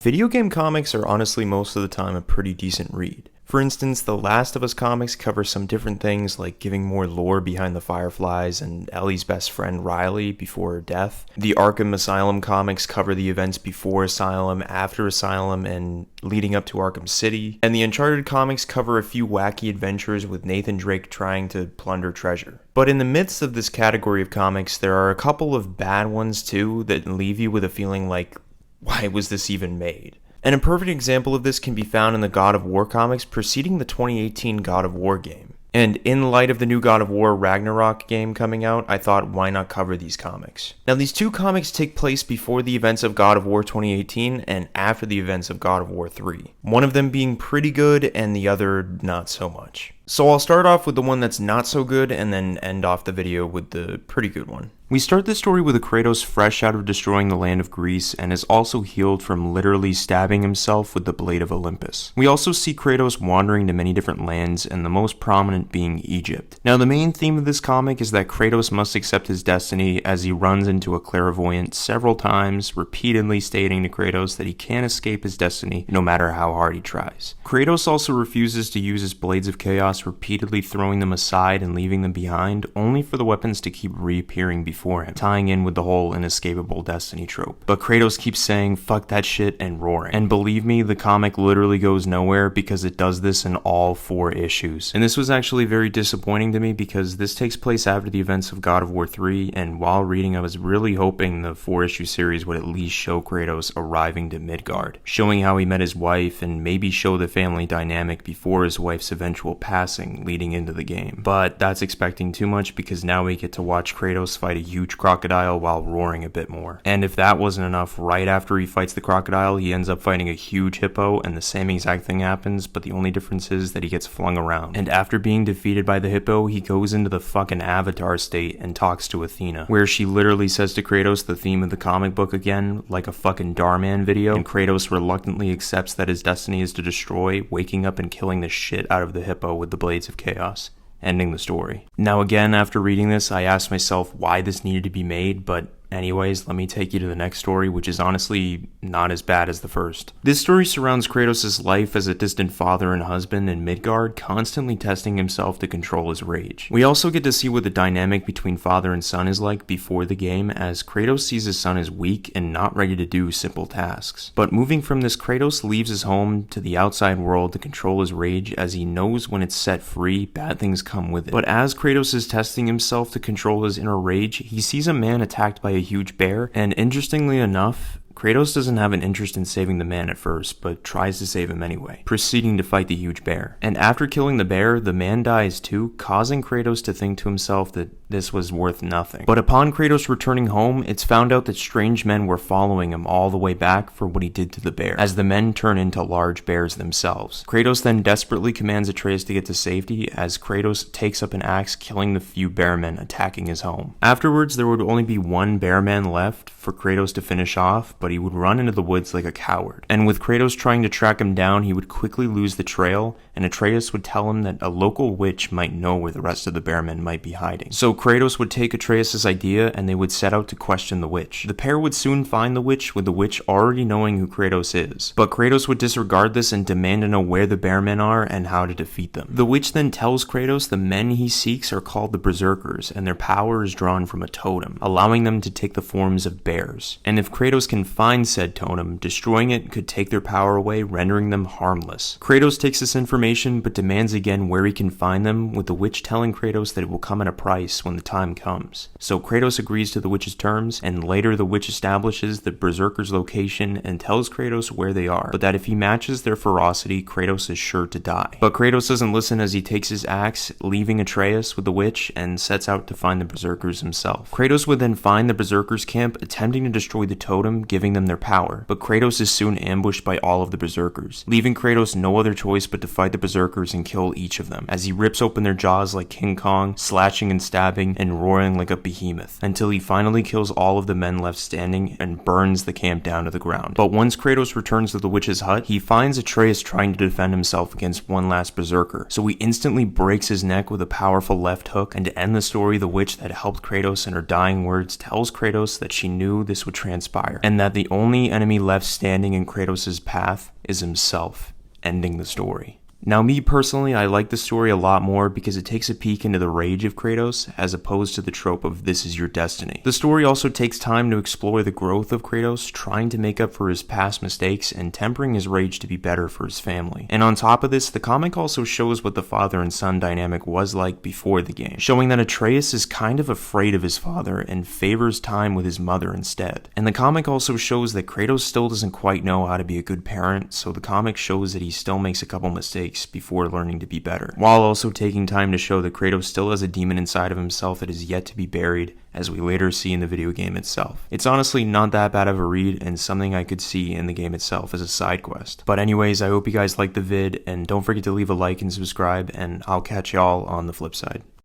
Video game comics are honestly most of the time a pretty decent read. For instance, the Last of Us comics cover some different things like giving more lore behind the Fireflies and Ellie's best friend Riley before her death. The Arkham Asylum comics cover the events before Asylum, after Asylum, and leading up to Arkham City. And the Uncharted comics cover a few wacky adventures with Nathan Drake trying to plunder treasure. But in the midst of this category of comics, there are a couple of bad ones too that leave you with a feeling like, why was this even made? And a perfect example of this can be found in the God of War comics preceding the 2018 God of War game. And in light of the new God of War Ragnarok game coming out, I thought, why not cover these comics? Now, these two comics take place before the events of God of War 2018 and after the events of God of War 3. One of them being pretty good and the other not so much. So I'll start off with the one that's not so good and then end off the video with the pretty good one. We start this story with a Kratos fresh out of destroying the land of Greece and is also healed from literally stabbing himself with the blade of Olympus. We also see Kratos wandering to many different lands, and the most prominent being Egypt. Now, the main theme of this comic is that Kratos must accept his destiny as he runs into a clairvoyant several times, repeatedly stating to Kratos that he can't escape his destiny no matter how hard he tries. Kratos also refuses to use his blades of chaos, repeatedly throwing them aside and leaving them behind, only for the weapons to keep reappearing before him, tying in with the whole inescapable destiny trope. But Kratos keeps saying fuck that shit and roaring. And believe me, the comic literally goes nowhere because it does this in all 4 issues. And this was actually very disappointing to me because this takes place after the events of God of War 3, and while reading I was really hoping the 4-issue series would at least show Kratos arriving to Midgard, showing how he met his wife and maybe show the family dynamic before his wife's eventual passing leading into the game. But that's expecting too much because now we get to watch Kratos fight a huge crocodile while roaring a bit more. And if that wasn't enough, right after he fights the crocodile, he ends up fighting a huge hippo and the same exact thing happens, but the only difference is that he gets flung around. And after being defeated by the hippo, he goes into the fucking Avatar state and talks to Athena, where she literally says to Kratos the theme of the comic book again, like a fucking Darman video, and Kratos reluctantly accepts that his destiny is to destroy, waking up and killing the shit out of the hippo with the blades of chaos, ending the story. Now again, after reading this, I asked myself why this needed to be made, but anyways, let me take you to the next story, which is honestly not as bad as the first. This story surrounds Kratos' life as a distant father and husband in Midgard, constantly testing himself to control his rage. We also get to see what the dynamic between father and son is like before the game, as Kratos sees his son as weak and not ready to do simple tasks. But moving from this, Kratos leaves his home to the outside world to control his rage, as he knows when it's set free, bad things come with it. But as Kratos is testing himself to control his inner rage, he sees a man attacked by a huge bear, and interestingly enough, Kratos doesn't have an interest in saving the man at first, but tries to save him anyway, proceeding to fight the huge bear. And after killing the bear, the man dies too, causing Kratos to think to himself that this was worth nothing. But upon Kratos returning home, it's found out that strange men were following him all the way back for what he did to the bear, as the men turn into large bears themselves. Kratos then desperately commands Atreus to get to safety, as Kratos takes up an axe, killing the few bearmen attacking his home. Afterwards, there would only be one bearman left for Kratos to finish off, but he would run into the woods like a coward. And with Kratos trying to track him down, he would quickly lose the trail, and Atreus would tell him that a local witch might know where the rest of the bearmen might be hiding. So Kratos would take Atreus' idea, and they would set out to question the witch. The pair would soon find the witch, with the witch already knowing who Kratos is. But Kratos would disregard this and demand to know where the bearmen are and how to defeat them. The witch then tells Kratos the men he seeks are called the Berserkers, and their power is drawn from a totem, allowing them to take the forms of bears. And if Kratos can find said totem, destroying it could take their power away, rendering them harmless. Kratos takes this information, but demands again where he can find them, with the witch telling Kratos that it will come at a price when the time comes. So Kratos agrees to the witch's terms, and later the witch establishes the Berserkers' location and tells Kratos where they are, but that if he matches their ferocity, Kratos is sure to die. But Kratos doesn't listen, as he takes his axe, leaving Atreus with the witch, and sets out to find the Berserkers himself. Kratos would then find the Berserkers' camp, attempting to destroy the totem, giving them their power, but Kratos is soon ambushed by all of the Berserkers, leaving Kratos no other choice but to fight the Berserkers and kill each of them, as he rips open their jaws like King Kong, slashing and stabbing thriving and roaring like a behemoth, until he finally kills all of the men left standing and burns the camp down to the ground. But once Kratos returns to the witch's hut, he finds Atreus trying to defend himself against one last berserker, so he instantly breaks his neck with a powerful left hook, and to end the story, the witch that helped Kratos in her dying words tells Kratos that she knew this would transpire, and that the only enemy left standing in Kratos' path is himself, ending the story. Now, me personally, I like the story a lot more because it takes a peek into the rage of Kratos as opposed to the trope of this is your destiny. The story also takes time to explore the growth of Kratos, trying to make up for his past mistakes and tempering his rage to be better for his family. And on top of this, the comic also shows what the father and son dynamic was like before the game, showing that Atreus is kind of afraid of his father and favors time with his mother instead. And the comic also shows that Kratos still doesn't quite know how to be a good parent, so the comic shows that he still makes a couple mistakes before learning to be better, while also taking time to show that Kratos still has a demon inside of himself that is yet to be buried, as we later see in the video game itself. It's honestly not that bad of a read and something I could see in the game itself as a side quest. But anyways, I hope you guys liked the vid, and don't forget to leave a like and subscribe, and I'll catch y'all on the flip side.